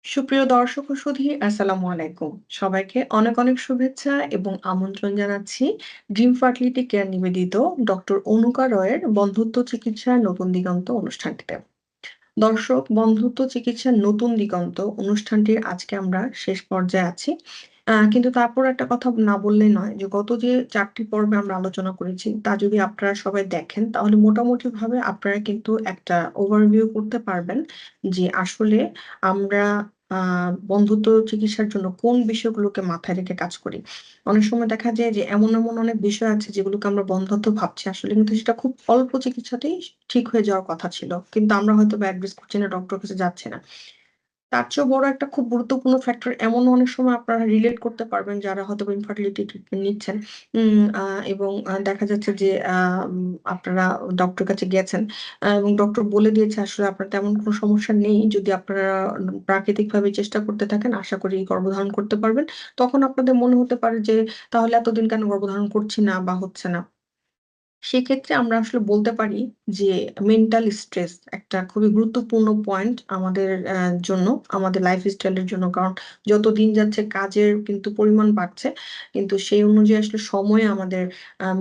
সুপ্রিয় দর্শক ও সুধী আসসালামু আলাইকুম। সবাইকে অনেক, অনেক শুভেচ্ছা এবং আমন্ত্রণ জানাচ্ছি ড্রিম ফার্টিলিটি কেয়ার নিবেদিত ডক্টর অনুকা রয়ের বন্ধ্যত্ব চিকিৎসার নতুন দিগন্ত অনুষ্ঠানটিতে। দর্শক, বন্ধ্যত্ব চিকিৎসার নতুন দিগন্ত অনুষ্ঠানটির আজকে আমরা শেষ পর্যায়ে আছি। কিন্তু তারপর একটা কথা না বললেই নয় যে গত যে ৪ টি পর্বে আমরা আলোচনা করেছি তা যদি আপনারা সবাই দেখেন তাহলে মোটামুটিভাবে আপনারা কিন্তু একটা ওভারভিউ করতে পারবেন যে আসলে আমরা আ বন্ধ্যত্ব চিকিৎসার জন্য কোন বিষয়গুলোকে মাথায় রেখে কাজ করি। অনেক সময় দেখা যায় যে এমন অনেক বিষয় আছে যেগুলোকে আমরা বন্ধ্যত্ব ভাবছি আসলে কিন্তু সেটা খুব অল্প চিকিৎসাতেই ঠিক হয়ে যাওয়ার কথা ছিল। কিন্তু আমরা হয়তোবা অ্যাডভাইস করছি না, ডক্টরের কাছে যাচ্ছি না। তার চেয়েও বড় একটা খুব গুরুত্বপূর্ণ ফ্যাক্টর এমনও অনেক সময় আপনারা রিলেট করতে পারবেন যারা হয়তোবা ইনফার্টিলিটি ট্রিটমেন্ট নিচ্ছেন। উম আ এবং দেখা যাচ্ছে যে আপনারা ডক্টরের কাছে গেছেন এবং ডক্টর বলে দিয়েছে আসলে আপনার তেমন কোনো সমস্যা নেই। যদি আপনারা প্রাকৃতিকভাবে চেষ্টা করতে থাকেন আশা করি গর্ভধারণ করতে পারবেন। তখন আপনাদের মনে হতে পারে যে তাহলে এতদিন কেন গর্ভধারণ করছি না বা হচ্ছে না। সেক্ষেত্রে আমরা আসলে বলতে পারি যে মেন্টাল স্ট্রেস একটা খুবই গুরুত্বপূর্ণ পয়েন্ট আমাদের জন্য, আমাদের লাইফস্টাইলের জন্য। কারণ যত দিন যাচ্ছে কাজের কিন্তু পরিমাণ বাড়ছে। কিন্তু সেই অনুযায়ী আসলে সময় আমাদের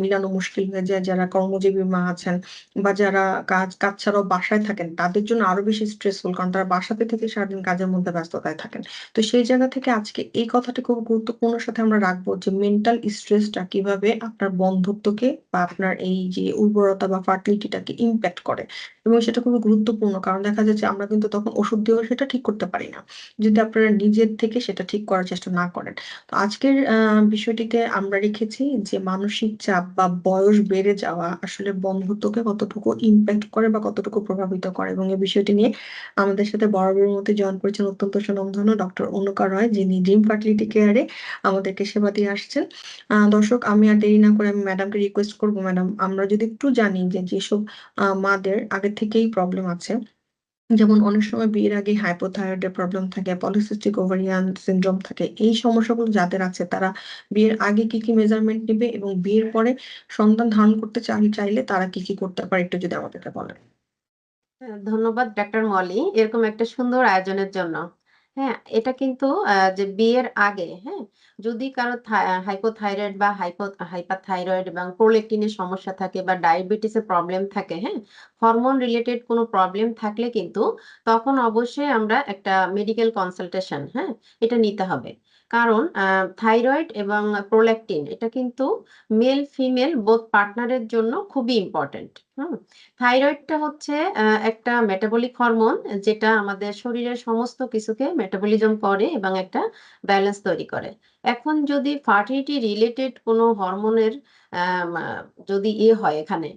মিলানো মুশকিল হয়ে যায়। যারা কর্মজীবী মা আছেন বা যারা কাজ ছাড়াও বাসায় থাকেন তাদের জন্য আরো বেশি স্ট্রেসফুল। কারণ তারা বাসাতে থেকে সারাদিন কাজের মধ্যে ব্যস্ততায় থাকেন। তো সেই জায়গা থেকে আজকে এই কথাটি খুব গুরুত্বপূর্ণ সাথে আমরা রাখবো যে মেন্টাল স্ট্রেসটা কিভাবে আপনার বন্ধুত্বকে বা আপনার এই যে উর্বরতা বা ফার্টিলিটিটাকে ইমপ্যাক্ট করে এবং সেটা খুবই গুরুত্বপূর্ণ। কারণ দেখা যায় যে আমরা কিন্তু তখন ওষুধ দিয়েও সেটা ঠিক করতে পারি না। যদি আপনারা নিজের থেকে সেটা ঠিক করার চেষ্টা না করেন। তো আজকের বিষয়টিতে আমরা রেখেছি যে মানসিক চাপ বা বয়স বেড়ে যাওয়া আসলে বন্ধুত্বকে কতটুকু ইমপ্যাক্ট করে বা কতটুকু প্রভাবিত করে এবং এই বিষয়টি নিয়ে আমাদের সাথে বরাবরের মতো জয়েন করেছেন অত্যন্ত সুনামধন্য ডক্টর অনুকা রয়, যিনি ড্রিম ফার্টিলিটি কেয়ারে আমাদেরকে সেবা দিয়ে আসছেন। দর্শক, আমি আর দেরি না করে আমি ম্যাডামকে রিকোয়েস্ট করব, ম্যাডাম আমরা যদি একটু জানি যে যেসব মাদের আগে থেকেই প্রবলেম আছে, যেমন অনেক সময় বিয়ের আগে হাইপোথাইরয়েডের প্রবলেম থাকে, পলিসিস্টিক ওভারিয়ান সিনড্রোম থাকে। এই সমস্যাগুলো যাদের আছে তারা বিয়ের আগে কি মেজারমেন্ট নিবে এবং বিয়ের পরে সন্তান ধারণ করতে চাইলে তারা কি করতে পারে একটু যদি আমাদেরকে বলেন? হ্যাঁ, ধন্যবাদ ডাক্তার মলি এরকম একটা সুন্দর আয়োজনের জন্য। হ্যাঁ, এটা কিন্তু যে বিয়ের আগে, হ্যাঁ? যদি কারো হাইপোথাইরয়েড বা হাইপারথাইরয়েড এবং প্রোল্যাক্টিনের সমস্যা থাকে বা ডায়াবেটিসের প্রবলেম থাকে, হ্যাঁ? হরমোন রিলেটেড কোনো প্রবলেম থাকলে কিন্তু তখন অবশ্যই আমরা একটা মেডিকেল কনসালটেশন, হ্যাঁ? এটা নিতে হবে। কারণ থাইরয়েড এবং প্রোল্যাক্টিন এটা কিন্তু মেল ফিমেল বোথ পার্টনারের জন্য খুবই ইম্পোর্টেন্ট। হুম? থাইরয়েডটা হচ্ছে একটা মেটাবলিক হরমোন যেটা আমাদের শরীরের সমস্ত কিছুকে মেটাবলিজম করে এবং একটা ব্যালেন্স তৈরি করে। এখন যদি ফার্টিলিটি রিলেটেড কোনো হরমোনের আম আ যদি হয় এখানে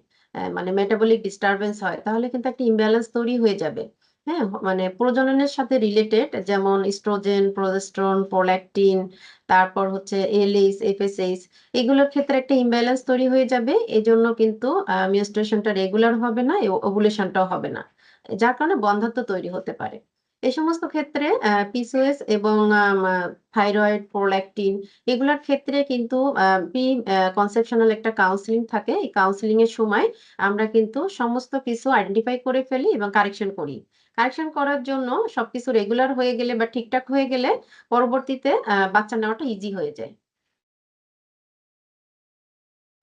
মানে মেটাবলিক ডিস্টারবেন্স হয় তাহলে কিন্তু একটা ইমব্যালেন্স তৈরি হয়ে যাবে। হ্যাঁ? মানে প্রজননের সাথে রিলেটেড যেমন ইস্ট্রোজেন, প্রোজেস্টেরন, প্রোল্যাকটিন তারপর হচ্ছে এলএইচ, এফএসএইচ এগুলোর ক্ষেত্রে একটা ইমব্যালেন্স তৈরি হয়ে যাবে। এজন্য কিন্তু মেনস্ট্রুয়েশনটা রেগুলার হবে না, ওভুলেশনটাও হবে না। যার কারণে বন্ধ্যাত্ব তৈরি হতে পারে। এই সমস্ত ক্ষেত্রে পিসিওএস এবং আম আ থাইরয়েড, প্রোল্যাকটিন এগুলার ক্ষেত্রে কিন্তু প্রি কনসেপশনাল একটা কাউন্সেলিং থাকে। এই কাউন্সেলিং এর সময় আমরা কিন্তু সমস্ত কিছু আইডেন্টিফাই করে ফেলি এবং কারেকশন করি। কারেকশন করার জন্য সবকিছু রেগুলার হয়ে গেলে বা ঠিকঠাক হয়ে গেলে পরবর্তীতে বাচ্চা নেওয়াটা ইজি হয়ে যায়।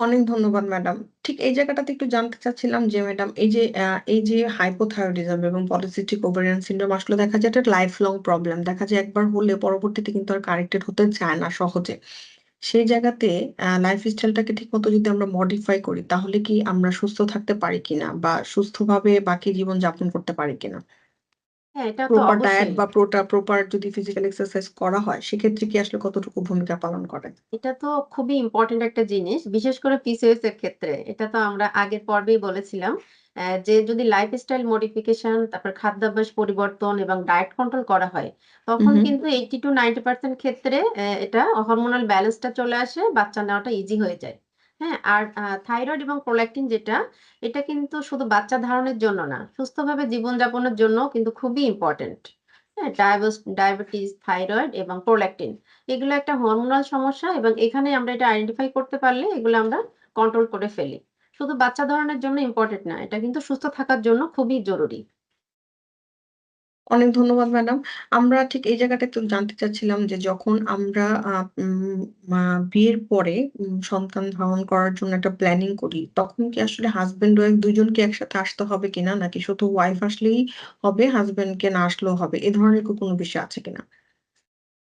অনেক ধন্যবাদ ম্যাডাম। ঠিক এই জায়গাটাতে একটু জানতে চাচ্ছিলাম যে ম্যাডাম এই যে হাইপোথাইরয়েডিজম এবং পলিসিস্টিক ওভারিয়ান সিনড্রোম আসলে দেখা যায় এটা লাইফ লং প্রবলেম। দেখা যায় একবার হলে পরবর্তীতে কিন্তু আর কারেক্টেড হতে চায় না সহজে। সেই জায়গাতে লাইফস্টাইলটাকে ঠিকমতো যদি আমরা মডিফাই করি তাহলে কি আমরা সুস্থ থাকতে পারি কিনা? বা সুস্থভাবে বাকি জীবন যাপন করতে পারি কিনা? হ্যাঁ, এটা তো প্রপার ডায়েট অবশ্যই। বা প্রপার যদি ফিজিক্যাল এক্সারসাইজ করা হয় সেক্ষেত্রে কি আসলে কতটুকু ভূমিকা পালন করে? এটা তো খুবই ইম্পোর্টেন্ট একটা জিনিস। বিশেষ করে পিসিওএস এর ক্ষেত্রে। এটা তো আমরা আগের পর্বেই বলেছিলাম। যে যদি লাইফস্টাইল মডিফিকেশন, তারপর খাদ্যাভ্যাস পরিবর্তন এবং ডায়েট কন্ট্রোল করা হয়, হু, তখন হু। কিন্তু 80-90% ক্ষেত্রে এটা হরমোনাল ব্যালেন্সটা চলে আসে, বাচ্চা নেওয়াটা ইজি হয়ে যায়। হ্যাঁ? আর থাইরয়েড এবং প্রোল্যাকটিন যেটা, এটা কিন্তু শুধু বাচ্চা ধারণের জন্য না, সুস্থভাবে জীবনযাপনের জন্যও কিন্তু খুবই ইম্পোর্টেন্ট। হ্যাঁ? ডায়াবেটিস, থাইরয়েড এবং প্রোল্যাকটিন। এগুলো একটা হরমোনাল সমস্যা এবং এখানে আমরা এটা আইডেন্টিফাই করতে পারলে এগুলো আমরা কন্ট্রোল করে ফেলি। শুধু বাচ্চা ধরনের জন্য ইম্পোর্টেন্ট না। এটা কিন্তু সুস্থ থাকার জন্য খুবই জরুরি। অনেক ধন্যবাদ ম্যাডাম। আমরা ঠিক এই জায়গাটা একটু জানতে চাচ্ছিলাম যে যখন আমরা আ উম মা বিয়ের পরে সন্তান ধারণ করার জন্য একটা প্ল্যানিং করি, তখন কি আসলে হাসব্যান্ড ওয়াইফ ২ জনকে একসাথে আসতে হবে কিনা? নাকি শুধু ওয়াইফ আসলেই হবে, হাসব্যান্ডকে না আসলেও হবে? এ ধরনের কি কোনো বিষয় আছে কিনা?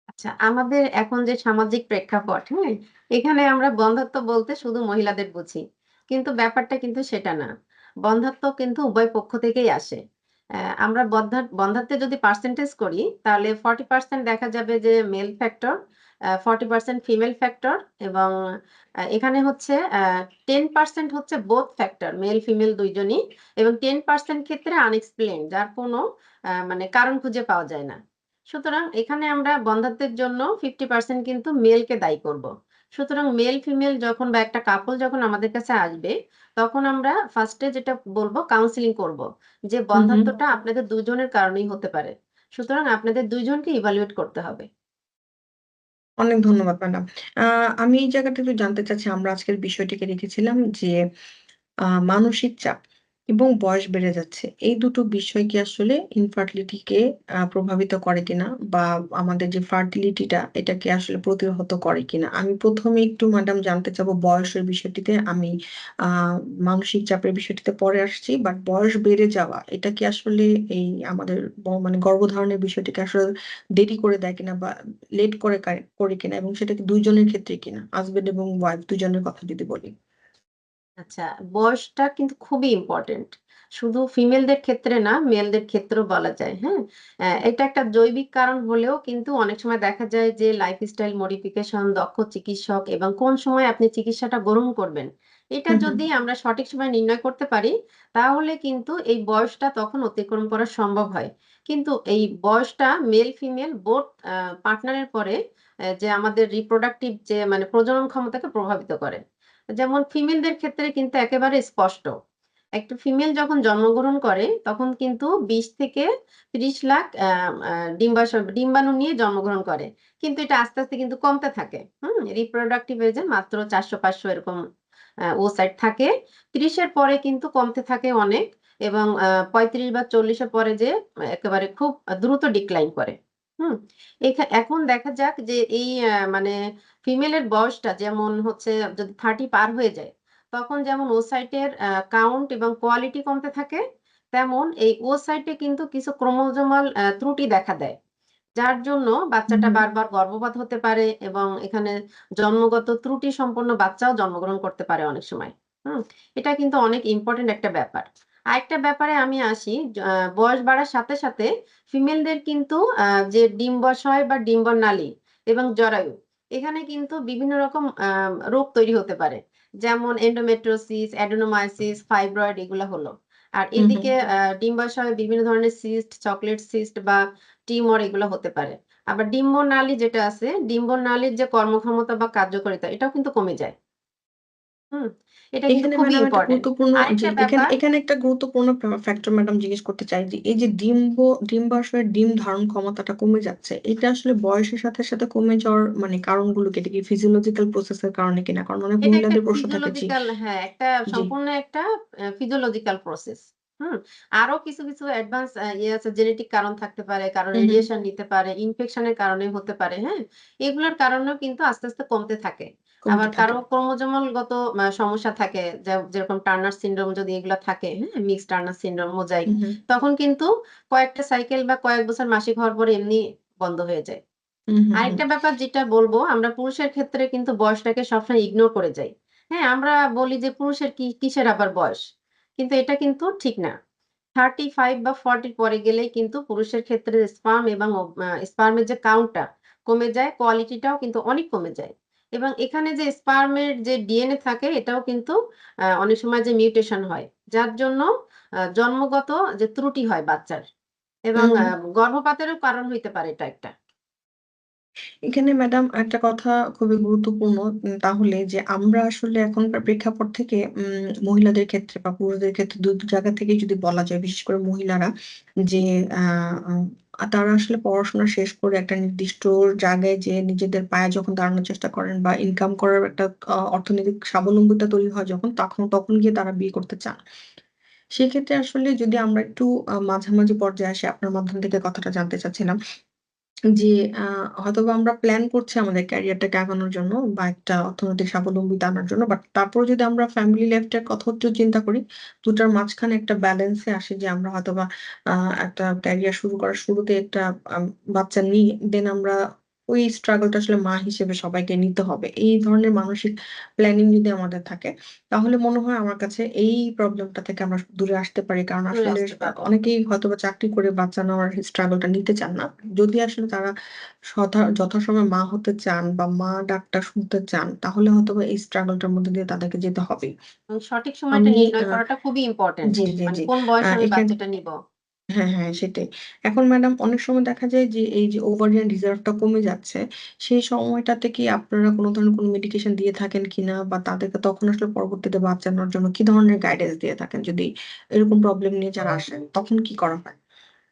আচ্ছা, আমাদের এখন যে সামাজিক প্রেক্ষাপট, হ্যাঁ? এখানে আমরা বন্ধ্যাত্ব বলতে শুধু মহিলাদের বুঝি। কিন্তু ব্যাপারটা কিন্তু সেটা না। বন্ধ্যাত্ব কিন্তু উভয় পক্ষ থেকেই আসে। আমরা বন্ধ্যাত্বে যদি পার্সেন্টেজ করি, তাহলে 40% দেখা যাবে যে মেল ফ্যাক্টর, 40% ফিমেল ফ্যাক্টর এবং এখানে হচ্ছে 10% হচ্ছে বোথ ফ্যাক্টর, মেল ফিমেল ২ জনই এবং 10% ক্ষেত্রে আনএক্সপ্লেইনড, যার কোনো মানে কারণ খুঁজে পাওয়া যায় না। সুতরাং এখানে আমরা বন্ধ্যাত্বের জন্য 50% কিন্তু মেলকে দায়ী করব। সুতরাং মেল ফিমেল যখন বা একটা কাপল যখন আমাদের কাছে আসবে, তখন আমরা ফার্স্ট এ যেটা বলব কাউন্সেলিং করব। যে হু, হু। বন্ধ্যাত্বটা আপনাদের ২ জনের কারণেই হতে পারে। সুতরাং আপনাদের ২ জনকে ইভালুয়েট করতে হবে। অনেক ধন্যবাদ ম্যাডাম। আ আমি এই জায়গাটা একটু জানতে চাচ্ছি, আমরা আজকের বিষয়টিকে রেখেছিলাম যে মানসিক চাপ এবং বয়স বেড়ে যাচ্ছে। এই দুটো বিষয় কি আসলে ইনফার্টিলিটিকে প্রভাবিত করে কিনা? বা আমাদের যে ফার্টিলিটিটা এটাকে আসলে প্রতিহত করে কিনা? আমি ১ম এ একটু ম্যাডাম জানতে চাবো বয়সের বিষয়টিতে। আমি আ মানসিক চাপের বিষয়টিতে পরে আসছি। বাট বয়স বেড়ে যাওয়া এটা কি আসলে এই আমাদের মানে গর্ভধারণের বিষয়টিকে আসলে দেরি করে দেয় কিনা বা লেট করে কিনা এবং সেটা কি ২ জনের ক্ষেত্রেই কিনা? হাসব্যান্ড এবং ওয়াইফ ২ জনের কথা যদি বলি। আচ্ছা, বয়সটা কিন্তু খুবই ইম্পোর্টেন্ট। শুধু ফিমেলদের ক্ষেত্রে না, মেলদের ক্ষেত্রেও বলা যায়, হ্যাঁ? এটা একটা জৈবিক কারণ হলেও কিন্তু অনেক সময় দেখা যায় যে লাইফস্টাইল মডিফিকেশন, দক্ষ চিকিৎসক এবং কোন সময় আপনি চিকিৎসাটা গ্রহণ করবেন, এটা হু, হু। যদি আমরা সঠিক সময়ে নির্ণয় করতে পারি, তাহলে কিন্তু এই বয়সটা তখন অতিক্রম করা সম্ভব হয়। কিন্তু এই বয়সটা মেল ফিমেল বোথ পার্টনারের পরে যে আমাদের রিপ্রোডাক্টিভ যে মানে প্রজনন ক্ষমতাকে প্রভাবিত করে। যেমন ফিমেলদের ক্ষেত্রে কিন্তু একেবারে স্পষ্ট। একটা ফিমেল যখন জন্মগ্রহণ করে তখন কিন্তু ২০ থেকে ৩০ লাখ আ আ ডিম্বাণু নিয়ে জন্মগ্রহণ করে। কিন্তু এটা আস্তে, আস্তে কিন্তু কমতে থাকে। হুম? রিপ্রোডাক্টিভ এজ এ মাত্র ৪০০-৫০০ এরকম ওসাইট থাকে। ৩০ এর পরে কিন্তু কমতে থাকে অনেক এবং ৩৫ বা ৪০ এর পরে যেয়ে একেবারে খুব দ্রুত ডিক্লাইন করে। হুম? এখন দেখা যাক যে এই মানে ফিমেলের বয়সটা যেমন হচ্ছে যদি 30 পার হয়ে যায়, তখন যেমন ওসাইটের কাউন্ট এবং কোয়ালিটি কমতে থাকে, তেমন এই ওসাইটে কিন্তু কিছু ক্রোমোজোমাল ত্রুটি দেখা দেয়। যার জন্য হু, বাচ্চাটা হু। বারবার গর্ভপাত হতে পারে এবং এখানে জন্মগত ত্রুটি সম্পন্ন বাচ্চাও জন্মগ্রহণ করতে পারে অনেক সময়। হুম? এটা কিন্তু অনেক ইম্পোর্টেন্ট একটা ব্যাপার। আরেকটা ব্যাপারে আমি আসি, বয়স বাড়ার সাথে, সাথে ফিমেলদের কিন্তু যে ডিম্বাশয় বা ডিম্বনালী এবং জরায়ু, এখানে কিন্তু বিভিন্ন রকম রোগ তৈরি হতে পারে। যেমন এন্ডোমেট্রিওসিস, অ্যাডেনোমায়োসিস, ফাইব্রয়েড এগুলা হলো। আর হু, হু। এদিকে ডিম্বাশয়ে বিভিন্ন ধরনের সিস্ট, চকোলেট সিস্ট বা টিউমার এগুলো হতে পারে। আবার ডিম্বনালী যেটা আছে, ডিম্বনালীর যে কর্মক্ষমতা বা কার্যকারিতা এটাও কিন্তু কমে যায়। হুম? এটা কিন্তু এখানে খুবই ম্যাডাম একটা ইম্পোর্টেন্ট। গুরুত্বপূর্ণ জি, আরেকটা এখানে ব্যাপার এখানে একটা গুরুত্বপূর্ণ ফ্যাক্টর ম্যাডাম জিজ্ঞেস করতে চাই যে, এই যে ডিম্বাশয়ের ডিম ধারণ ক্ষমতাটা কমে যাচ্ছে, এটা আসলে বয়সের সাথে, সাথে কমে যাওয়ার মানে কারণগুলো কি? এটা কি ফিজিওলজিক্যাল প্রসেস এর কারণে কিনা? কারণ অনেক এটা একটা মহিলাদের প্রশ্ন থাকে জি, ফিজিওলজিক্যাল, হ্যাঁ, একটা জি। সম্পূর্ণ একটা ফিজিওলজিক্যাল প্রসেস। হুম? আরো কিছু, কিছু অ্যাডভান্স ইয়ে আছে, জেনেটিক কারণ থাকতে পারে, কারো হু, হু। রেডিয়েশন নিতে পারে, ইনফেকশন এর কারণে হতে পারে, হ্যাঁ? এগুলোর কারণেও কিন্তু আস্তে, আস্তে কমতে থাকে। কমতে আবার থাকে। কারো ক্রোমোজোমাল গত সমস্যা থাকে, যেরকম টার্নার সিনড্রোম যদি এগুলা থাকে, হ্যাঁ? মিক্সড টার্নার সিনড্রোম, মোজাইক, হু, হু। তখন কিন্তু কয়েকটা সাইকেল বা কয়েক বছর মাসিক হওয়ার পরে এমনি বন্ধ হয়ে যায়। হু, হু, হু। আরেকটা ব্যাপার যেটা বলব, আমরা পুরুষের ক্ষেত্রে কিন্তু বয়সটাকে সবসময় ইগনোর করে যাই। হ্যাঁ? আমরা বলি যে পুরুষের কিসের আবার বয়স? কিন্তু এটা কিন্তু ঠিক না। 35 বা 40 র পরে গেলেই কিন্তু পুরুষের ক্ষেত্রে স্পার্ম এবং স্পার্মের যে কাউন্টটা কমে যায়, কোয়ালিটিটাও কিন্তু অনেক কমে যায়। এবং এখানে যে স্পার্মের যে ডিএনএ থাকে এটাও কিন্তু অনেক সময় যে মিউটেশন হয়। যার জন্য জন্মগত যে ত্রুটি হয় বাচ্চার হু, এবং হু। গর্ভপাতেরও কারণ হইতে পারে এটা একটা। এখানে ম্যাডাম একটা কথা খুবই গুরুত্বপূর্ণ তাহলে যে আমরা আসলে এখনকার প্রেক্ষাপট থেকে মহিলাদের ক্ষেত্রে বা পুরুষদের ক্ষেত্রে ২ জায়গা থেকেই যদি বলা যায়, বিশেষ করে মহিলারা যে আ তারা আসলে পড়াশোনা শেষ করে একটা নির্দিষ্ট জায়গায় যেয়ে নিজেদের পায়ে যখন দাঁড়ানোর চেষ্টা করেন বা ইনকাম করার একটা অর্থনৈতিক স্বাবলম্বিতা তৈরি হয় যখন তখন গিয়ে তারা বিয়ে করতে চান। সেক্ষেত্রে আসলে যদি আমরা একটু মাঝামাঝি পর্যায়ে আসি, আপনার মাধ্যম থেকে কথাটা জানতে চাচ্ছিলাম। জি, আ হয়তোবা আমরা প্ল্যান করছি আমাদের ক্যারিয়ারটাকে আগানোর জন্য বা একটা অর্থনৈতিক স্বাবলম্বিতা আনার জন্য। বাট তারপরেও যদি আমরা ফ্যামিলি লাইফটার কথাও একটু চিন্তা করি, দুটার মাঝখানে একটা ব্যালেন্সে আসি যে আমরা হয়তোবা আ একটা ক্যারিয়ার শুরু করার শুরুতে একটা আম বাচ্চা নিই, দেন আমরা ওই স্ট্রাগলটা আসলে মা হিসেবে সবাইকে নিতে হবে। এই ধরনের মানসিক প্ল্যানিং যদি আমাদের থাকে, তাহলে মনে হয় আমার কাছে এই প্রবলেমটা থেকে আমরা দূরে আসতে পারি। কারণ দূরে আসলে আসতে পারবো। অনেকেই হয়তোবা চাকরি করে বাচ্চা নেওয়ার স্ট্রাগলটা নিতে চান না। যদি আসলে তারা যথাসময়ে মা হতে চান বা মা ডাকটা শুনতে চান, তাহলে হয়তোবা এই স্ট্রাগলটার মধ্যে দিয়ে তাদেরকে যেতে হবেই। সঠিক সময়টা আমি নির্ণয় করাটা খুবই ইম্পোর্টেন্ট। জি, জি, মানে জি। কোন বয়সে আমি এখান বাচ্চাটা নিবো। হ্যাঁ, হ্যাঁ, সেটাই। এখন ম্যাডাম অনেক সময় দেখা যায় যে এই যে ওভারিয়ান রিজার্ভটা কমে যাচ্ছে, সেই সময়টাতে কি আপনারা কোন ধরনের কোন মেডিকেশন দিয়ে থাকেন কিনা? বা তাদেরকে তখন আসলে পরবর্তীতে বাঁচানোর জন্য কি ধরনের গাইডেন্স দিয়ে থাকেন? যদি এরকম প্রবলেম নিয়ে যারা আসেন, তখন কি করা হয়?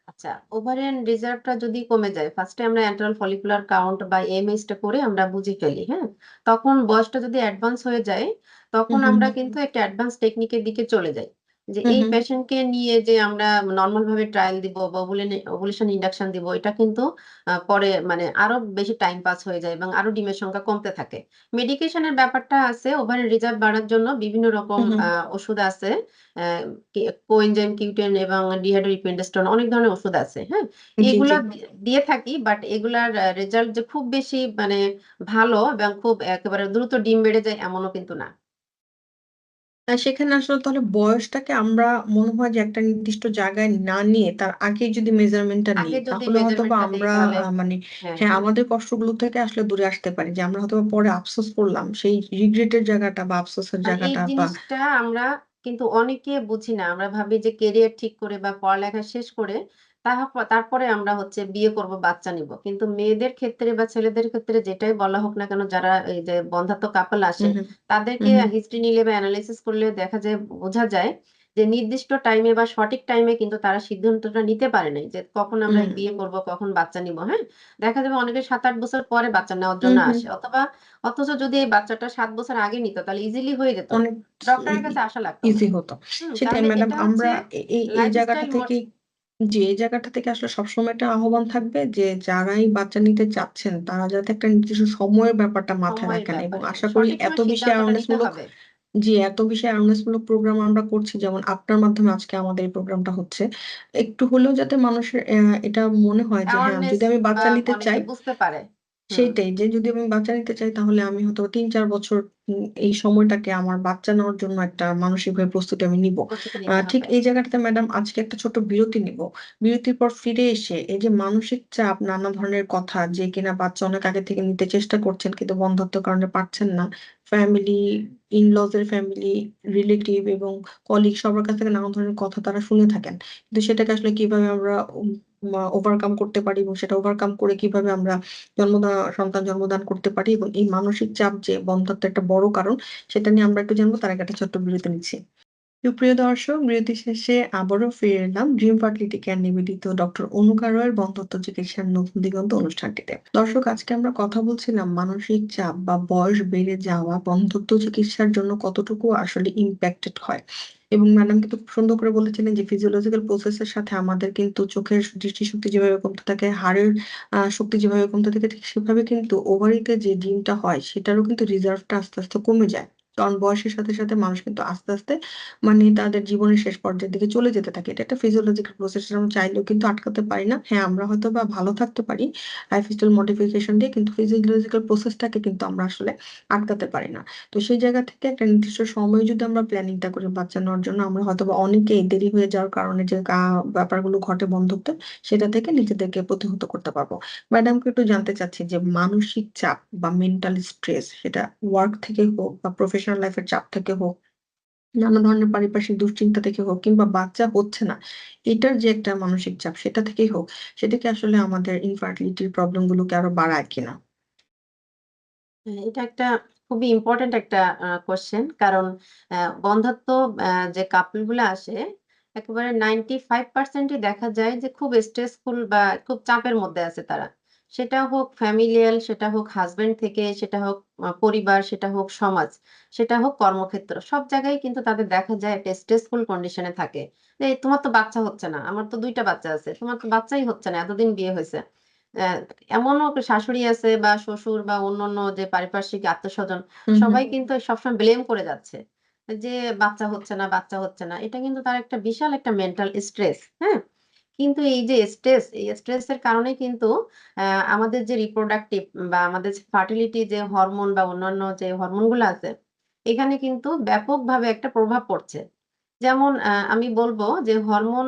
আচ্ছা, ওভারিয়ান রিজার্ভটা যদি কমে যায়, ফার্স্ট এ আমরা অ্যান্ট্রাল ফলিকুলার কাউন্ট বা এএমএইচ টা করে আমরা বুঝে ফেলি, হ্যাঁ? তখন বয়সটা যদি অ্যাডভান্স হয়ে যায়, হু, তখন হু, আমরা হু। কিন্তু একটা অ্যাডভান্স টেকনিক এর দিকে চলে যাই। যে হু, এই হু। পেশেন্টকে নিয়ে যে আমরা নরমাল ভাবে ট্রায়াল দিব বা ওভুলেশন ইন্ডাকশন দিব, এটা কিন্তু পরে মানে আরো বেশি টাইম পাস হয়ে যায় এবং আরো ডিমের সংখ্যা কমতে থাকে। মেডিকেশন এর ব্যাপারটা আছে, ওভারিয়ান রিজার্ভ বাড়ার জন্য বিভিন্ন হু, রকম হু। ওষুধ আছে। অ্যা কোএনজাইম Q10 এবং ডিহাইড্রোইপিন্ডাস্টোন অনেক ধরনের ওষুধ আছে, হ্যাঁ? জি, জি। এগুলা দিয়ে থাকি, বাট এগুলার রেজাল্ট যে খুব বেশি মানে ভালো এবং খুব একেবারে দ্রুত ডিম বেড়ে যায় এমনও কিন্তু না। সেখানে আসলে তাহলে বয়সটাকে আমরা মনে হয় যে একটা নির্দিষ্ট জায়গায় না নিয়ে তার আগেই যদি মেজারমেন্টটা নিই, আগে যদি তাহলে হয়তোবা মেজারমেন্টটা দেই আমরা তাহলে মানে হ্যাঁ, হ্যাঁ, হ্যাঁ। আমাদের কষ্টগুলো থেকে আসলে দূরে আসতে পারি। যে আমরা হয়তোবা পরে আফসোস করলাম। সেই রিগ্রেট এর জায়গাটা বা আফসোসের আর এই জায়গাটা বা জিনিসটা আমরা কিন্তু অনেকে বুঝি না। আমরা ভাবি যে কেরিয়ার ঠিক করে বা পড়ালেখা শেষ করে তারপরে আমরা হচ্ছে বিয়ে করব, বাচ্চা নিব। কিন্তু মেয়েদের ক্ষেত্রে বা ছেলেদের ক্ষেত্রে যেটাই বলা হোক না কেন, যারা এই যে বন্ধ্যাত্ব কাপল হু, আসে, হু, হু, তাদেরকে হু। হিস্ট্রি নিলে বা এনালাইসিস করলে দেখা যায়, বোঝা যায় যে নির্দিষ্ট টাইমে বা সঠিক টাইমে কিন্তু তারা সিদ্ধান্তটা নিতে পারে নাই যে কখন আমরা হুম, বিয়ে করব, কখন বাচ্চা নিব, হ্যাঁ? দেখা যাবে অনেকে ৭-৮ বছর পরে বাচ্চা নেওয়ার হু, জন্য হু। আসে, অথবা অথচ যদি এই বাচ্চাটা ৭ বছর আগে নিত তাহলে ইজিলি হয়ে যেত। অনেক ই ডক্টরের ই কাছে আসা লাগতো না। ইজি হতো। সেটাই তাহলে ম্যাডাম, এটা হচ্ছে আমরা এই জায়গাটা লাইফস্টাইল থেকেই জি, এই জায়গাটা থেকে আসলে সবসময় একটা আহ্বান থাকবে যে যারাই বাচ্চা নিতে চাচ্ছেন তারা যাতে একটা নির্দিষ্ট সময়ের ব্যাপারটা মাথায় সময়ের রাখেন এবং ব্যাপারে আশা করি সঠিক এত সময়ে বেশি সিদ্ধান্তটা অ্যাওয়ারনেস নিতে মূলক হবে। জি, এত বেশি অ্যাওয়ারনেস মূলক প্রোগ্রাম আমরা করছি, যেমন আপনার মাধ্যমে আজকে আমাদের এই প্রোগ্রামটা হচ্ছে। একটু হলেও যাতে মানুষের এটা মনে হয় যে হ্যাঁ, অ্যাওয়ারনেস যদি আমি বা বাচ্চা নিতে অনেকে চাই বুঝতে পারে। হুম, সেইটাই যে যদি আমি বাচ্চা নিতে চাই তাহলে আমি হয়তো ৩-৪ বছর এই সময়টাকে আমার বাচ্চা নেওয়ার জন্য একটা মানসিকভাবে প্রস্তুতি আমি নিবো। প্রস্তুতি নিতে ঠিক হবে। এই জায়গাটাতে ম্যাডাম আজকে একটা ছোট্ট বিরতি নিবো। বিরতির পর ফিরে এসে এই যে মানসিক চাপ, নানা ধরনের কথা যে কিনা বাচ্চা অনেক আগে থেকে নিতে চেষ্টা করছেন কিন্তু বন্ধ্যত্বের কারণে পারছেন না। ফ্যামিলি, ইন-লজ এর ফ্যামিলি, রিলেটিভ এবং কলিগ সবার কাছ থেকে নানা ধরনের কথা তারা শুনে থাকেন। কিন্তু সেটাকে আসলে কিভাবে আমরা ওভারকাম করতে পারি এবং সেটা ওভারকাম করে কিভাবে আমরা সন্তান জন্মদান করতে পারি এবং এই মানসিক চাপ যে বন্ধ্যাত্বের একটা বড় কারণ, সেটা নিয়ে আমরা একটু জানবো। তার আগে একটা ছোট্ট বিরতি নিচ্ছি। সুপ্রিয় দর্শক, বিরতি শেষে আবারও ফিরে এলাম ড্রিম ফার্টিলিটি কেয়ার নিবেদিত ডক্টর অনুকা রয়ের বন্ধ্যাত্ব চিকিৎসার নতুন দিগন্ত অনুষ্ঠানটিতে। দর্শক, আজকে আমরা কথা বলছিলাম মানসিক চাপ বা বয়স বেড়ে যাওয়া বন্ধ্যাত্ব চিকিৎসার জন্য কতটুকু আসলে ইমপ্যাক্টেড হয়। এবং ম্যাডাম কিন্তু খুব সুন্দর করে বলেছিলেন যে ফিজিওলজিক্যাল প্রসেস এর সাথে আমাদের কিন্তু চোখের দৃষ্টিশক্তি যেভাবে কমতে থাকে, হাড়ের শক্তি যেভাবে কমতে থাকে, ঠিক সেভাবে কিন্তু ওভারিতে যে ডিমটা হয় সেটারও কিন্তু রিজার্ভটা আস্তে, আস্তে কমে যায়। কারণ বয়সের সাথে, সাথে মানুষ কিন্তু আস্তে, আস্তে মানে তাদের জীবনের শেষ পর্যায়ের দিকে চলে যেতে থাকে। এটা একটা ফিজিওলজিক্যাল প্রসেস, আমরা চাইলেও কিন্তু আটকাতে পারি না। হ্যাঁ, আমরা হয়তোবা ভালো থাকতে পারি লাইফস্টাইল মডিফিকেশন দিয়ে, কিন্তু ফিজিওলজিক্যাল প্রসেসটাকে কিন্তু আমরা আসলে আটকাতে পারি না। তো সেই জায়গা থেকে একটা নির্দিষ্ট সময় যদি আমরা প্ল্যানিংটা করি বাচ্চা নেওয়ার জন্য, আমরা হয়তোবা অনেকেই দেরি হয়ে যাওয়ার কারণে যে ব্যাপারগুলো ঘটে বন্ধুত্বে, সেটা থেকে নিজেদেরকে প্রতিহত করতে পারবো। ম্যাডামকে একটু জানতে চাচ্ছি যে মানসিক চাপ বা মেন্টাল স্ট্রেস, সেটা ওয়ার্ক থেকে হোক বা প্রফেশনাল লাইফ এর চাপ থেকে হোক, নানা ধরনের পারিপার্শ্বিক দুশ্চিন্তা থেকে হোক কিংবা বাচ্চা হচ্ছে না, এটার যে একটা মানসিক চাপ সেটা থেকেই হোক, সেটা কি আসলে আমাদের ইনফার্টিলিটির প্রবলেম গুলোকে আরো বাড়ায় কিনা? এটা একটা খুবই ইম্পোর্টেন্ট একটা কোয়েশ্চেন। কারণ বন্ধ্যাত্ব যে কাপল গুলা আসে, একেবারে 95% ই দেখা যায় যে খুব স্ট্রেসফুল বা খুব চাপের মধ্যে আছে তারা। সেটা হোক ফ্যামিলিয়াল, সেটা হোক হাসব্যান্ড থেকে, সেটা হোক পরিবার, সেটা হোক সমাজ, সেটা হোক কর্মক্ষেত্র। সব জায়গায় কিন্তু তাদের দেখা যায় একটা স্ট্রেসফুল কন্ডিশন এ থাকে। যে, "তোমার তো বাচ্চা হচ্ছে না। আমার তো ২ টা বাচ্চা আছে। তোমার তো বাচ্চাই হচ্ছে না। এতদিন বিয়ে হইছে।" অ্যা এমনও শাশুড়ি আছে বা শ্বশুর বা অন্যান্য যে পারিপার্শ্বিক আত্মস্বজন হুম, হুম। সবাই কিন্তু সবসময় ব্লেম করে যাচ্ছে। যে বাচ্চা হচ্ছে না, বাচ্চা হচ্ছে না। এটা কিন্তু তার একটা বিশাল একটা মেন্টাল স্ট্রেস, হ্যাঁ? কিন্তু এই যে স্ট্রেস, এই স্ট্রেস এর কারণে কিন্তু আমাদের যে রিপ্রোডাক্টিভ বা আমাদের যে ফার্টিলিটি যে হরমোন বা অন্যান্য যে হরমোন গুলো আছে, এখানে কিন্তু ব্যাপকভাবে একটা প্রভাব পড়ছে। যেমন আমি বলব যে হরমোন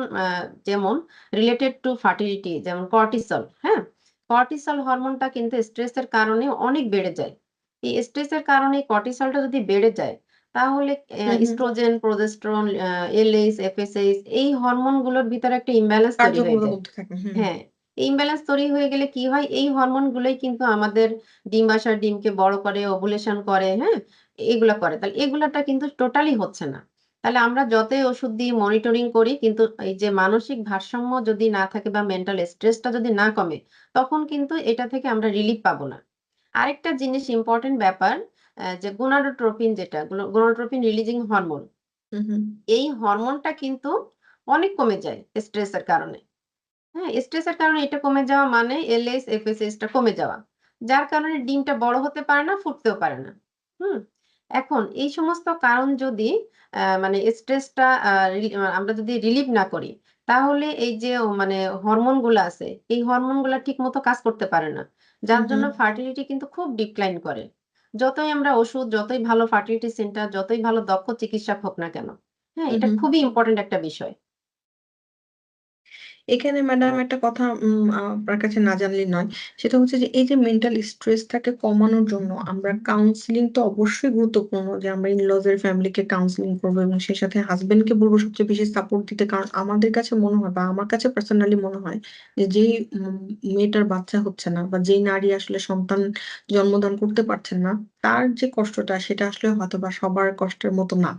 যেমন রিলেটেড টু ফার্টিলিটি যেমন কর্টিসল, হ্যাঁ? কর্টিসল হরমোনটা কিন্তু স্ট্রেসের কারণে অনেক বেড়ে যায়। এই স্ট্রেসের কারণে কর্টিসলটা যদি বেড়ে যায়, তাহলে হুম, হুম। ইস্ট্রোজেন, প্রোজেস্টেরন, এলএইচ, এফএসএইচ এই হরমোনগুলোর ভিতরে একটা ইমব্যালেন্স তৈরি হয়ে কার্যকরতা যায়। কমতে থাকে। হুম। হ্যাঁ, এই ইমব্যালেন্স তৈরি হয়ে গেলে কি হয়? এই হরমোন গুলোই কিন্তু আমাদের ডিম্বাশয় ডিমকে বড় করে, ওভুলেশন করে, হ্যাঁ? এগুলা করে। তাহলে এগুলাটা কিন্তু টোটালি হচ্ছে না। তাহলে আমরা যতই ওষুধ দিয়ে মনিটরিং করি কিন্তু এই যে মানসিক ভারসাম্য যদি না থাকে বা মেন্টাল স্ট্রেসটা যদি না কমে, তখন কিন্তু এটা থেকে আমরা রিলিফ পাবো না। আরেকটা জিনিস ইম্পোর্টেন্ট ব্যাপার যে গোনাডোট্রোপিন যেটা গোনাডোট্রোপিন রিলিজিং হরমোন। হুম, হুম। এই হরমোনটা কিন্তু অনেক কমে যায় স্ট্রেসের কারণে। হ্যাঁ, স্ট্রেসের কারণে এটা কমে যাওয়া মানে এলএস, এফএসএস টা কমে যাওয়া। যার কারণে ডিমটা বড় হতে পারে না, ফুটতেও পারে না। হুম? এখন এই সমস্ত কারণ যদি মানে স্ট্রেসটা আমরা যদি রিলিভ না করি, তাহলে এই যে মানে হরমোন গুলা আছে, এই হরমোন গুলা ঠিকমতো কাজ করতে পারে না। হুম, যার জন্য হুম। ফার্টিলিটি কিন্তু খুব ডিক্লাইন করে। যতই আমরা ওষুধ, যতই ভালো ফার্টিলিটি সেন্টার, যতই ভালো দক্ষ চিকিৎসক হোক না কেন। হ্যাঁ, হুম, এটা হুম। খুবই ইম্পোর্টেন্ট একটা বিষয়। এখানে ম্যাডাম একটা কথা আপনার কাছে না জানলেই নয়। সেটা হচ্ছে যে এই যে মেন্টাল স্ট্রেসটাকে কমানোর জন্য আমরা কাউন্সেলিং তো অবশ্যই গুরুত্বপূর্ণ যে আমরা ইন-লজ এর ফ্যামিলিকে কাউন্সেলিং করবো এবং সেই সাথে হাসব্যান্ডকে বলবো সবচেয়ে বেশি সাপোর্ট দিতে। কারণ আমাদের কাছে মনে হয় বা আমার কাছে পার্সোনালি মনে হয় যে যেই মেয়েটার বাচ্চা হচ্ছে না বা যেই নারী আসলে সন্তান জন্মদান করতে পারছেন না, তার যে কষ্টটা সেটা আসলে হয়তোবা সবার কষ্টের মতো না।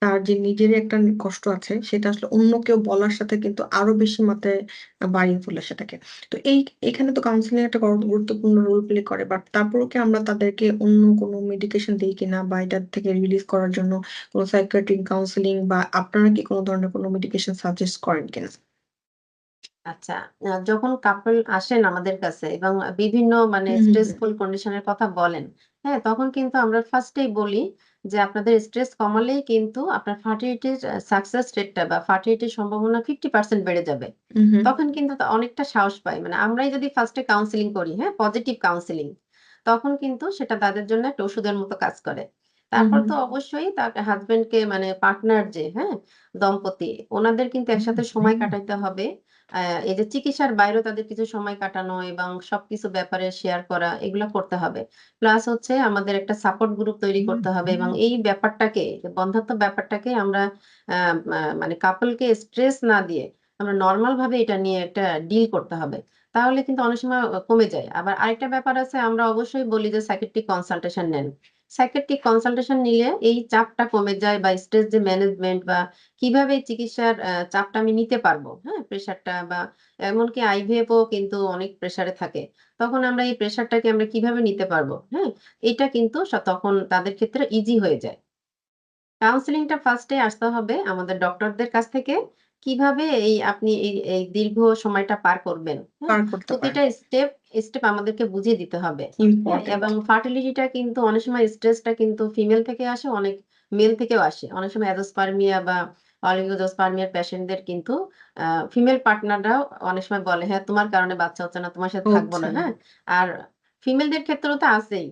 তার যে নিজেরই একটা কষ্ট আছে সেটা আসলে অন্য কেউ বলার সাথে কিন্তু আরো বেশি মাত্রায় বাড়িয়ে তোলে সেটাকে। তো এখানে তো কাউন্সেলিং একটা গুরুত্বপূর্ণ রোল প্লে করে। বাট তারপরেও কি আমরা তাদেরকে অন্য কোনো মেডিকেশন দেই কিনা বা এটার থেকে রিলিজ করার জন্য কোনো সাইকিয়াট্রিক কাউন্সেলিং বা আপনারা কি কোনো ধরনের কোনো মেডিকেশন সাজেস্ট করেন কিনা? আচ্ছা, যখন কাপল আসেন আমাদের কাছে এবং বিভিন্ন মানে হুম, হুম, হুম। স্ট্রেসফুল কন্ডিশন এর কথা বলেন, হ্যাঁ? তখন কিন্তু আমরা ফার্স্ট এই বলি যে, "আপনাদের স্ট্রেস কমালেই কিন্তু আপনার ফার্টিলিটির সাকসেস রেটটা বা ফার্টিলিটির সম্ভাবনা 50% বেড়ে যাবে।" হুম, হুম। তখন কিন্তু অনেকটা সাহস পায়। মানে আমরাই যদি ফার্স্ট এ কাউন্সেলিং করি, হ্যাঁ? পজিটিভ কাউন্সেলিং, তখন কিন্তু সেটা তাদের জন্য একটা ওষুধের মতো কাজ করে। হুম, তারপর হুম। তো অবশ্যই তার হাসব্যান্ডকে মানে পার্টনার যে, হ্যাঁ? দম্পতি, ওনাদের কিন্তু একসাথে সময় কাটাইতে হবে। আ এই যে চিকিৎসার বাইরেও তাদের কিছু সময় কাটানো এবং সবকিছু ব্যাপারে শেয়ার করা এগুলা করতে হবে। প্লাস হচ্ছে আমাদের একটা সাপোর্ট গ্রুপ তৈরি করতে হবে এবং এই ব্যাপারটাকে বন্ধ্যাত্ব ব্যাপারটাকে আমরা আ মা মানে কাপলকে স্ট্রেস না দিয়ে আমরা নরমাল ভাবে এটা নিয়ে একটা ডিল করতে হবে। তাহলে কিন্তু অনেক সময় কমে যায়। আবার আরেকটা ব্যাপার আছে আমরা অবশ্যই বলি যে সাইকিয়াট্রিক কনসালটেশন নেন। সাইকিয়াট্রিক কনসালটেশন নিলে এই চাপটা কমে যায় বা স্ট্রেস যে ম্যানেজমেন্ট বা কিভাবে এই চিকিৎসার চাপটা আমি নিতে পারবো, হ্যাঁ? প্রেশারটা বা এমনকি আইভিএফ ও কিন্তু অনেক প্রেশারে থাকে। তখন আমরা এই প্রেশারটাকে আমরা কিভাবে নিতে পারবো, হ্যাঁ? এটা কিন্তু তখন তাদের ক্ষেত্রে ইজি হয়ে যায়। কাউন্সেলিংটা ফার্স্ট এ আসতে হবে আমাদের ডক্টরদের কাছ থেকে। কিভাবে আপনি এই দীর্ঘ সময়টা পার করবেন, হ্যাঁ? পার করতে পারেন। প্রতিটা স্টেপ আমাদেরকে বুঝিয়ে দিতে হবে। হ্যাঁ? ইম্পোর্টেন্ট। এবং ফার্টিলিটিটা কিন্তু অনেক সময় স্ট্রেসটা কিন্তু ফিমেল থেকে আসে, অনেক মেল থেকেও আসে। অনেক সময় অ্যাজোস্পার্মিয়া বা অলিগোজোস্পার্মিয়ার পেশেন্টদের কিন্তু আ ফিমেল পার্টনাররাও অনেক সময় বলে, "হ্যাঁ, তোমার কারণে বাচ্চা হচ্ছে না, তোমার সাথে থাকবো হচ্ছে না।" না। হ্যাঁ? আর ফিমেলদের ক্ষেত্রেও তো আছেই।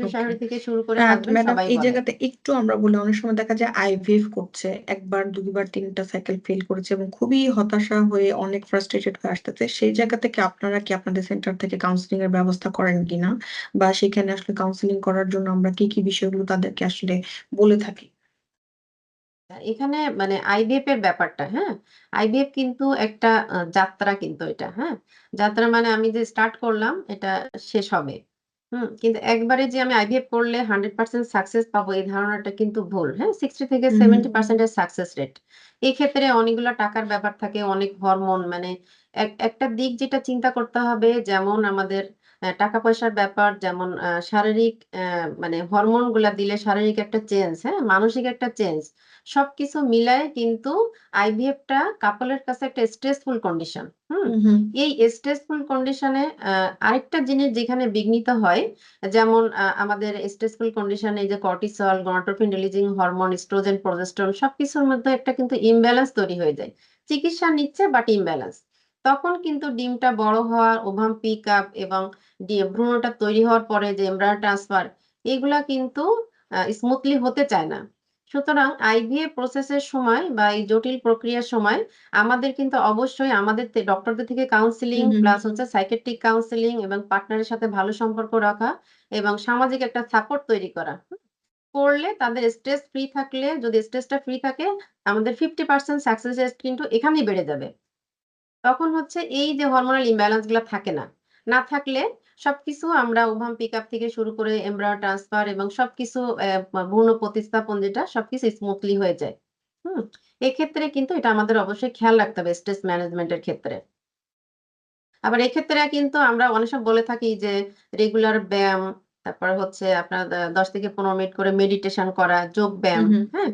ওকে। শ্বশুর-শাশুড়ি থেকে শুরু করে আর হাসব্যান্ড ম্যাডাম সবাই এই বলে। জায়গাতে একটু আমরা বলি অনেক সময় দেখা যায় আইভিএফ করছে। ১ বার, ২ বার, ৩ টা সাইকেল ফেইল করেছে এবং খুবই হতাশা হয়ে অনেক ফ্রাস্ট্রেটেড হয়ে আসতেছে। সেই জায়গা থেকে আপনারা কি আপনাদের সেন্টার থেকে কাউন্সেলিং এর ব্যবস্থা করেন কিনা? বা সেখানে আসলে কাউন্সেলিং করার জন্য আমরা কি, কি বিষয়গুলো তাদেরকে আসলে বলে থাকি? এখানে মানে আইভিএফ এর ব্যাপারটা, হ্যাঁ? আইভিএফ কিন্তু একটা যাত্রা কিন্তু এটা, হ্যাঁ? যাত্রা মানে আমি যে স্টার্ট করলাম এটা শেষ হবে। কিন্তু একবারে যে আমি আইভিএফ করলে 100% সাকসেস পাবো এই ধারণাটা কিন্তু ভুল। হ্যাঁ? 60 থেকে হুম, হুম। 70% এর সাকসেস রেট। এক্ষেত্রে অনেকগুলা টাকার ব্যাপার থাকে, অনেক হরমোন মানে একটা দিক যেটা চিন্তা করতে হবে যেমন আমাদের টাকা-পয়সার ব্যাপার, যেমন শারীরিক মানে হরমোন গুলা দিলে শারীরিক একটা চেঞ্জ, হ্যাঁ? মানসিক একটা চেঞ্জ। সবকিছু মিলায়ে কিন্তু আইভিএফ টা কাপল এর কাছে একটা স্ট্রেসফুল কন্ডিশন। হুম? হুম, হুম। এই স্ট্রেসফুল কন্ডিশন এ আরেকটা জিনিস যেখানে বিঘ্নিত হয়, যেমন আমাদের স্ট্রেসফুল কন্ডিশন এ এই যে cortisol, gonadotropin releasing hormone, oestrogen, progesterone সবকিছুর মধ্যে একটা কিন্তু ইমব্যালেন্স তৈরি হয়ে যায়। চিকিৎসা নিচ্ছে বাট ইমব্যালেন্স। তখন কিন্তু ডিমটা বড় হওয়া, ওভাম পিক আপ এবং ভ্রূণটা তৈরি হওয়ার পরে যে এমব্রায়ো ট্রান্সফার এগুলা কিন্তু স্মুথলি হতে চায় না। সুতরাং আইভিএফ প্রসেস এর সময় বা এই জটিল প্রক্রিয়ার সময় আমাদের কিন্তু অবশ্যই আমাদের ডক্টরদের থেকে কাউন্সেলিং হুম, হুম। প্লাস হচ্ছে সাইকিয়াট্রিক কাউন্সেলিং এবং পার্টনারের সাথে ভালো সম্পর্ক রাখা এবং সামাজিক একটা সাপোর্ট তৈরি করা। করলে তাদের স্ট্রেস ফ্রি থাকলে যদি স্ট্রেসটা ফ্রি থাকে আমাদের 50% সাকসেস রেট কিন্তু এখানেই বেড়ে যাবে। তখন হচ্ছে এই যে হরমোনাল ইমব্যালেন্স গুলা থাকে না। না থাকলে সবকিছু আমরা ওভাম পিকআপ থেকে শুরু করে এমব্রায়ো ট্রান্সফার এবং সবকিছু ভ্রূণ প্রতিস্থাপন যেটা সবকিছু স্মুথলি হয়ে যায়। হুম? এক্ষেত্রে কিন্তু এটা আমাদের অবশ্যই খেয়াল রাখতে হবে স্ট্রেস ম্যানেজমেন্ট এর ক্ষেত্রে। আবার এক্ষেত্রে কিন্তু আমরা অনেক সময় বলে থাকি যে রেগুলার ব্যায়াম, তারপর হচ্ছে আপনার ১০ থেকে ১৫ মিনিট করে মেডিটেশন করা, যোগ হুম, ব্যায়াম, হুম। হ্যাঁ?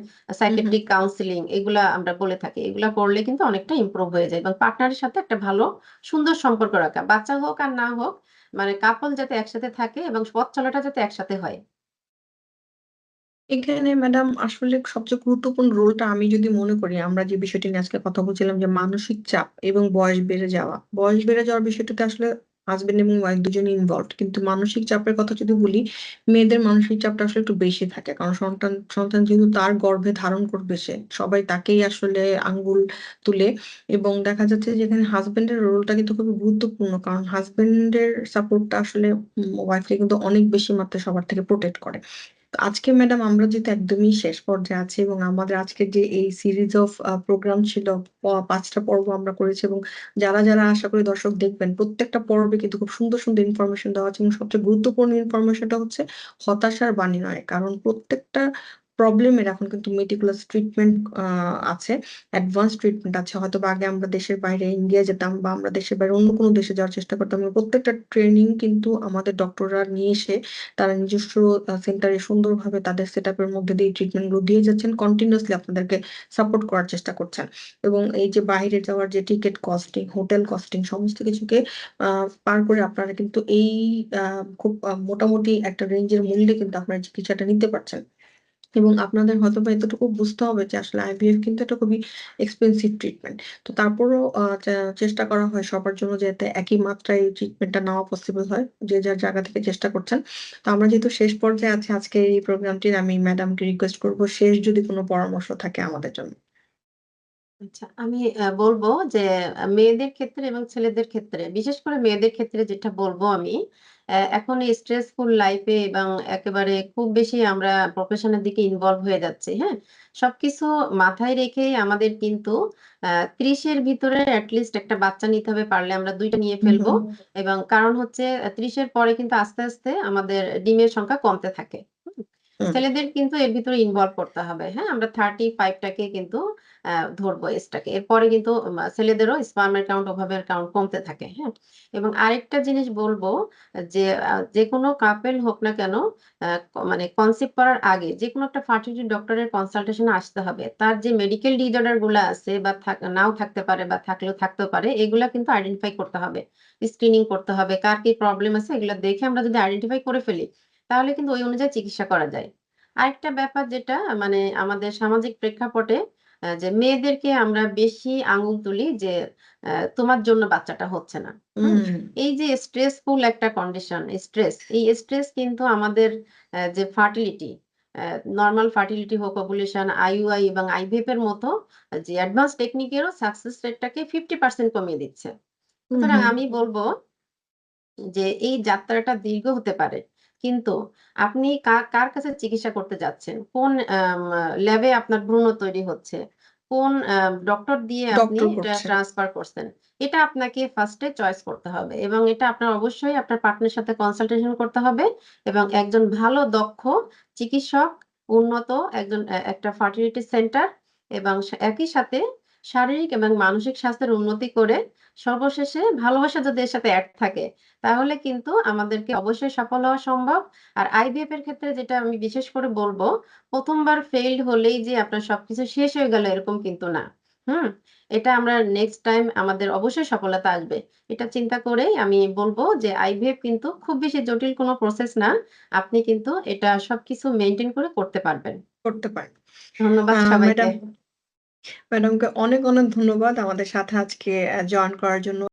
হুম, হুম। সাইকিয়াট্রিক কাউন্সেলিং এগুলা আমরা বলে থাকি। এগুলা করলে কিন্তু অনেকটা ইমপ্রুভ হয়ে যায় এবং পার্টনারের সাথে একটা ভালো সুন্দর সম্পর্ক রাখা। বাচ্চা হোক আর না হোক মানে কাপল যাতে একসাথে থাকে এবং পথ চলাটা যাতে একসাথে হয়। এখানে ম্যাডাম আসলে সবচেয়ে গুরুত্বপূর্ণ রোলটা আমি যদি মনে করি, আমরা যে বিষয়টি নিয়ে আজকে কথা বলছিলাম যে মানসিক চাপ এবং বয়স বেড়ে যাওয়া। বয়স বেড়ে যাওয়ার বিষয়টাতে আসলে হাসব্যান্ড এবং ওয়াইফ দুজনই ইনভলভড। কিন্তু মানসিক চাপের কথা যদি বলি, মেয়েদের মানসিক চাপটা আসলে একটু বেশি থাকে। কারণ সন্তান যেহেতু তার গর্ভে ধারণ করবে সে, সবাই তাকেই আসলে আঙ্গুল তুলে এবং দেখা যাচ্ছে যে এখানে হাসব্যান্ডের রোলটা কিন্তু খুবই গুরুত্বপূর্ণ। কারণ হাসব্যান্ডের সাপোর্টটা আসলে ওয়াইফকে কিন্তু অনেক বেশি মাত্রায় সবার থেকে প্রোটেক্ট করে। তো আজকে ম্যাডাম আমরা যেহেতু একদমই শেষ পর্যায়ে আছি এবং আমাদের আজকের যে এই সিরিজ অফ প্রোগ্রাম ছিল, ৫ টা পর্ব আমরা করেছি এবং যারা আশা করি দর্শক দেখবেন, প্রত্যেকটা পর্বে কিন্তু খুব সুন্দর ইনফরমেশন দেওয়া আছে এবং সবচেয়ে গুরুত্বপূর্ণ ইনফরমেশনটা হচ্ছে হতাশার বাণী নয়। কারণ প্রত্যেকটা প্রবলেমের এখন কিন্তু মেটিকুলাস ট্রিটমেন্ট আছে, অ্যাডভান্স ট্রিটমেন্ট আছে। হয়তোবা আগে আমরা দেশের বাইরে ইন্ডিয়া যেতাম বা আমরা দেশের বাইরে অন্য কোনো দেশে যাওয়ার চেষ্টা করতাম। এবং প্রত্যেকটা ট্রেনিং কিন্তু আমাদের ডক্টররা নিয়ে এসে তারা নিজস্ব সেন্টারে সুন্দরভাবে তাদের সেটআপ এর মধ্যে দিয়ে ট্রিটমেন্ট গুলো দিয়ে যাচ্ছেন। কন্টিনিউয়াসলি আপনাদেরকে সাপোর্ট করার চেষ্টা করছেন। এবং এই যে বাহিরে যাওয়ার যে টিকেট কস্টিং, হোটেল কস্টিং সমস্ত কিছুকে আ পার করে আপনারা কিন্তু এই খুব মোটামুটি একটা রেঞ্জের মূল্যে কিন্তু আপনারা চিকিৎসাটা নিতে পারছেন। এবং আপনাদের হয়তোবা এতটুকু বুঝতে হবে যে আসলে আইভিএফ কিন্তু একটা খুবই এক্সপেনসিভ ট্রিটমেন্ট। তো তারপরেও চেষ্টা করা হয় সবার জন্য যাতে একই মাত্রায় এই ট্রিটমেন্টটা নেওয়া পসিবল হয়। যে যার জায়গা থেকে চেষ্টা করছেন। তো আমরা যেহেতু শেষ পর্যায়ে আছি আজকের এই প্রোগ্রামটির, আমি ম্যাডামকে রিকোয়েস্ট করব শেষ যদি কোনো পরামর্শ থাকে আমাদের জন্য। আচ্ছা, আমি বলব যে মেয়েদের ক্ষেত্রে এবং ছেলেদের ক্ষেত্রে, বিশেষ করে মেয়েদের ক্ষেত্রে যেটা বলব আমি, এখন এই স্ট্রেসফুল লাইফ এ এবং একেবারে খুব বেশি আমরা প্রফেশন এর দিকে ইনভলভ হয়ে যাচ্ছি, হ্যাঁ? সবকিছু মাথায় রেখেই আমাদের কিন্তু ৩০ এর ভিতরে এট লিস্ট একটা বাচ্চা নিতে হবে। পারলে আমরা ২ টা নিয়ে হুম, ফেলবো হুম, এবং কারণ হচ্ছে ৩০ এর পরে কিন্তু আস্তে আমাদের ডিমের সংখ্যা কমতে থাকে। হুম? হুম, ছেলেদের কিন্তু এর ভিতরে ইনভলভ করতে হবে, হ্যাঁ? আমরা 35 টাকে কিন্তু ধরবো এজটাকে। এরপরে কিন্তু ছেলেদেরও স্পার্মের কাউন্ট ওভাবে কাউন্ট কমতে থাকে, হ্যাঁ? এবং আরেকটা জিনিস বলবো যে যেকোনো কাপল হোক না কেন মানে কনসিভ করার আগে যেকোনো একটা ফার্টিলিটি ডক্টরের কনসালটেশন এ আসতে হবে। তার যে মেডিকেল ডিসঅর্ডার গুলা আছে বা নাও থাকতে পারে বা থাকলেও থাকতেও পারে, এগুলা কিন্তু আইডেন্টিফাই করতে হবে। স্ক্রিনিং করতে হবে। কার কি প্রবলেম আছে এগুলা দেখে আমরা যদি আইডেন্টিফাই করে ফেলি, তাহলে কিন্তু ওই অনুযায়ী চিকিৎসা করা যায়। আরেকটা ব্যাপার যেটা মানে আমাদের সামাজিক প্রেক্ষাপটে যে মেয়েদেরকে আমরা বেশি আঙুল তুলি যে তোমার জন্য বাচ্চাটা হচ্ছে না। হুম? হুম, এই যে স্ট্রেসফুল একটা কন্ডিশন, এই স্ট্রেস কিন্তু আমাদের যে ফার্টিলিটি নরমাল ফার্টিলিটি হোক, ওভুলেশন, আইইউআই এবং আইভিএফ এর মতো যে অ্যাডভান্স টেকনিকেরও সাকসেস রেটটাকে 50% কমিয়ে দিচ্ছে। হুম, সুতরাং হুম, আমি বলব যে এই যাত্রাটা দীর্ঘ হতে পারে। কিন্তু আপনি কার কাছে চিকিৎসা করতে যাচ্ছেন? কোন ল্যাবে আপনার ভ্রূণ তৈরি হচ্ছে? কোন ডক্টর দিয়ে আপনি ডক্টর এটা করছেন। ট্রান্সফার করছেন। এটা আপনাকে ফার্স্ট এ চয়েস করতে হবে এবং এটা আপনার অবশ্যই আপনার পার্টনারের সাথে কনসালটেশন করতে হবে এবং একজন ভালো দক্ষ চিকিৎসক, উন্নত একজন একটা ফার্টিলিটি সেন্টার এবং একই সাথে শারীরিক এবং মানসিক স্বাস্থ্যের উন্নতি করে সর্বশেষে ভালোবাসা যদি এর সাথে এড থাকে, তাহলে কিন্তু আমাদেরকে অবশ্যই সফল হওয়া সম্ভব। আর আইভিএফ এর ক্ষেত্রে যেটা আমি বিশেষ করে বলব, ১ম বার ফেইলড হলেই যে আপনার সবকিছু শেষ হয়ে গেল এরকম কিন্তু না। হুম? এটা আমরা নেক্সট টাইম আমাদের অবশ্যই সফলতা আসবে। এটা চিন্তা করেই আমি বলব যে আইভিএফ কিন্তু খুব বেশি জটিল কোনো প্রসেস না। আপনি কিন্তু এটা সবকিছু মেইনটেইন করে করতে পারবেন। করতে পারেন। ধন্যবাদ সবাইকে। ম্যাডামকে অনেক, অনেক ধন্যবাদ আমাদের সাথে আজকে জয়েন করার জন্য।